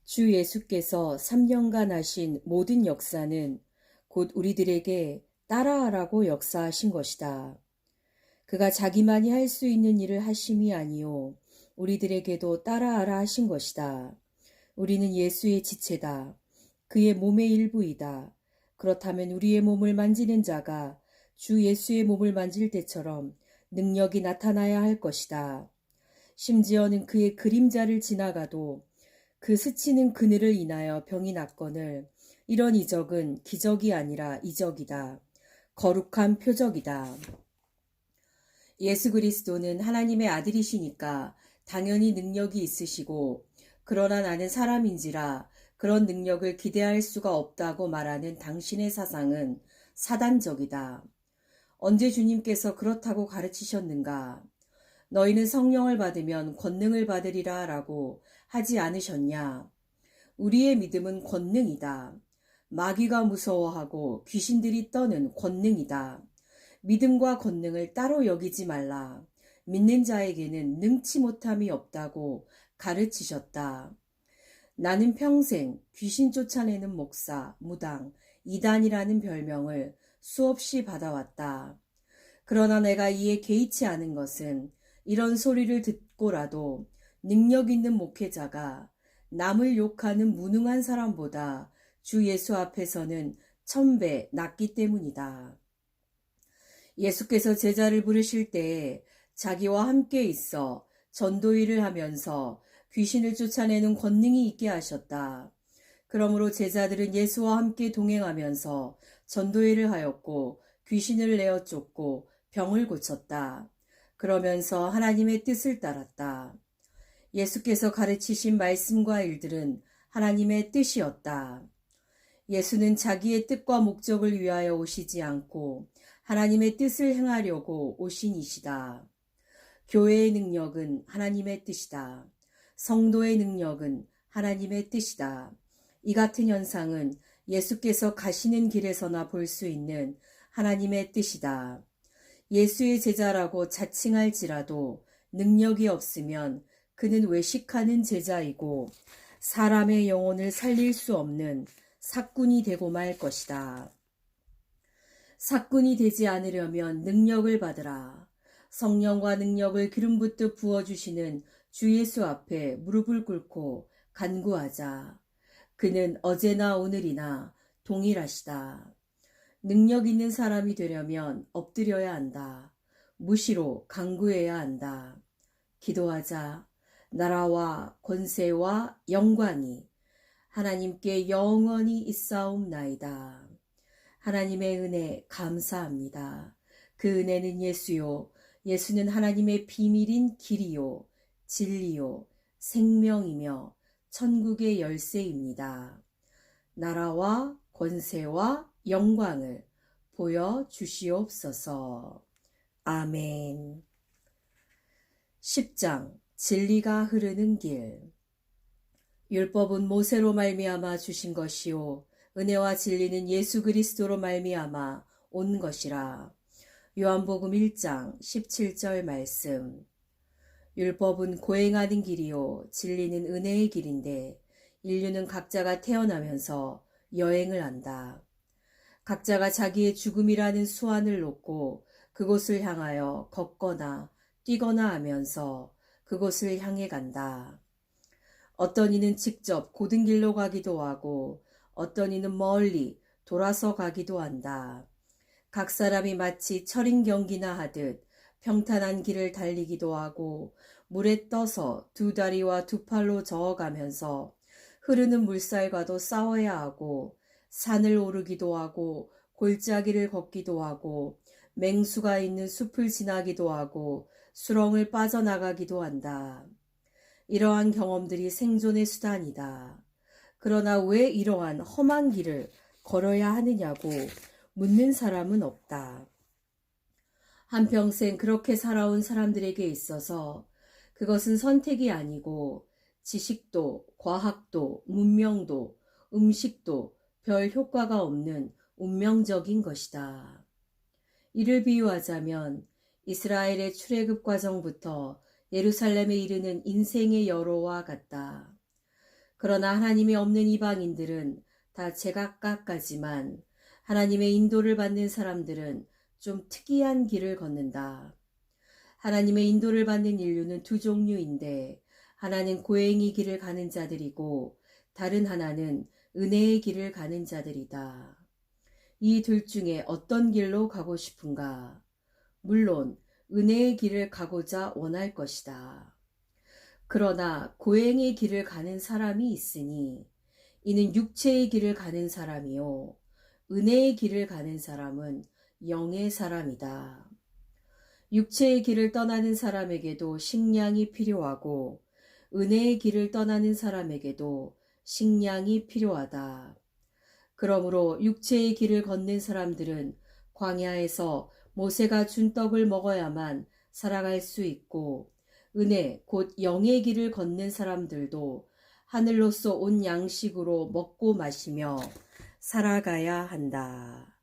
주 예수께서 3년간 하신 모든 역사는 곧 우리들에게 따라하라고 역사하신 것이다. 그가 자기만이 할 수 있는 일을 하심이 아니요 우리들에게도 따라하라 하신 것이다. 우리는 예수의 지체다. 그의 몸의 일부이다. 그렇다면 우리의 몸을 만지는 자가 주 예수의 몸을 만질 때처럼 능력이 나타나야 할 것이다. 심지어는 그의 그림자를 지나가도 그 스치는 그늘을 인하여 병이 낫거늘 이런 이적은 기적이 아니라 이적이다. 거룩한 표적이다. 예수 그리스도는 하나님의 아들이시니까 당연히 능력이 있으시고 그러나 나는 사람인지라 그런 능력을 기대할 수가 없다고 말하는 당신의 사상은 사단적이다. 언제 주님께서 그렇다고 가르치셨는가? 너희는 성령을 받으면 권능을 받으리라 라고 하지 않으셨냐? 우리의 믿음은 권능이다. 마귀가 무서워하고 귀신들이 떠는 권능이다. 믿음과 권능을 따로 여기지 말라. 믿는 자에게는 능치 못함이 없다고 가르치셨다. 나는 평생 귀신 쫓아내는 목사, 무당, 이단이라는 별명을 수없이 받아왔다. 그러나 내가 이에 개의치 않은 것은 이런 소리를 듣고라도 능력 있는 목회자가 남을 욕하는 무능한 사람보다 주 예수 앞에서는 1000배 낫기 때문이다. 예수께서 제자를 부르실 때에 자기와 함께 있어 전도일을 하면서 귀신을 쫓아내는 권능이 있게 하셨다. 그러므로 제자들은 예수와 함께 동행하면서 전도일을 하였고 귀신을 내어 쫓고 병을 고쳤다. 그러면서 하나님의 뜻을 따랐다. 예수께서 가르치신 말씀과 일들은 하나님의 뜻이었다. 예수는 자기의 뜻과 목적을 위하여 오시지 않고 하나님의 뜻을 행하려고 오신 이시다. 교회의 능력은 하나님의 뜻이다. 성도의 능력은 하나님의 뜻이다. 이 같은 현상은 예수께서 가시는 길에서나 볼 수 있는 하나님의 뜻이다. 예수의 제자라고 자칭할지라도 능력이 없으면 그는 외식하는 제자이고 사람의 영혼을 살릴 수 없는 삭군이 되고 말 것이다. 삭군이 되지 않으려면 능력을 받으라. 성령과 능력을 기름 붓듯 부어주시는 주 예수 앞에 무릎을 꿇고 간구하자. 그는 어제나 오늘이나 동일하시다. 능력 있는 사람이 되려면 엎드려야 한다. 무시로 간구해야 한다. 기도하자. 나라와 권세와 영광이 하나님께 영원히 있사옵나이다. 하나님의 은혜 감사합니다. 그 은혜는 예수요. 예수는 하나님의 비밀인 길이요. 진리요. 생명이며 천국의 열쇠입니다. 나라와 권세와 영광을 보여주시옵소서. 아멘. 10장 진리가 흐르는 길. 율법은 모세로 말미암아 주신 것이요 은혜와 진리는 예수 그리스도로 말미암아 온 것이라. 요한복음 1장 17절 말씀. 율법은 고행하는 길이요 진리는 은혜의 길인데 인류는 각자가 태어나면서 여행을 한다. 각자가 자기의 죽음이라는 수완을 놓고 그곳을 향하여 걷거나 뛰거나 하면서 그곳을 향해 간다. 어떤 이는 직접 고든 길로 가기도 하고 어떤 이는 멀리 돌아서 가기도 한다. 각 사람이 마치 철인 경기나 하듯 평탄한 길을 달리기도 하고 물에 떠서 두 다리와 두 팔로 저어가면서 흐르는 물살과도 싸워야 하고 산을 오르기도 하고 골짜기를 걷기도 하고 맹수가 있는 숲을 지나기도 하고 수렁을 빠져나가기도 한다. 이러한 경험들이 생존의 수단이다. 그러나 왜 이러한 험한 길을 걸어야 하느냐고 묻는 사람은 없다. 한평생 그렇게 살아온 사람들에게 있어서 그것은 선택이 아니고 지식도, 과학도, 문명도, 음식도 별 효과가 없는 운명적인 것이다. 이를 비유하자면 이스라엘의 출애굽 과정부터 예루살렘에 이르는 인생의 여로와 같다. 그러나 하나님이 없는 이방인들은 다 제각각까지만 하나님의 인도를 받는 사람들은 좀 특이한 길을 걷는다. 하나님의 인도를 받는 인류는 두 종류인데 하나는 고행의 길을 가는 자들이고 다른 하나는 은혜의 길을 가는 자들이다. 이 둘 중에 어떤 길로 가고 싶은가? 물론 은혜의 길을 가고자 원할 것이다. 그러나 고행의 길을 가는 사람이 있으니 이는 육체의 길을 가는 사람이요 은혜의 길을 가는 사람은 영의 사람이다. 육체의 길을 떠나는 사람에게도 식량이 필요하고 은혜의 길을 떠나는 사람에게도 식량이 필요하다. 그러므로 육체의 길을 걷는 사람들은 광야에서 모세가 준 떡을 먹어야만 살아갈 수 있고 은혜 곧 영의 길을 걷는 사람들도 하늘로서 온 양식으로 먹고 마시며 살아가야 한다.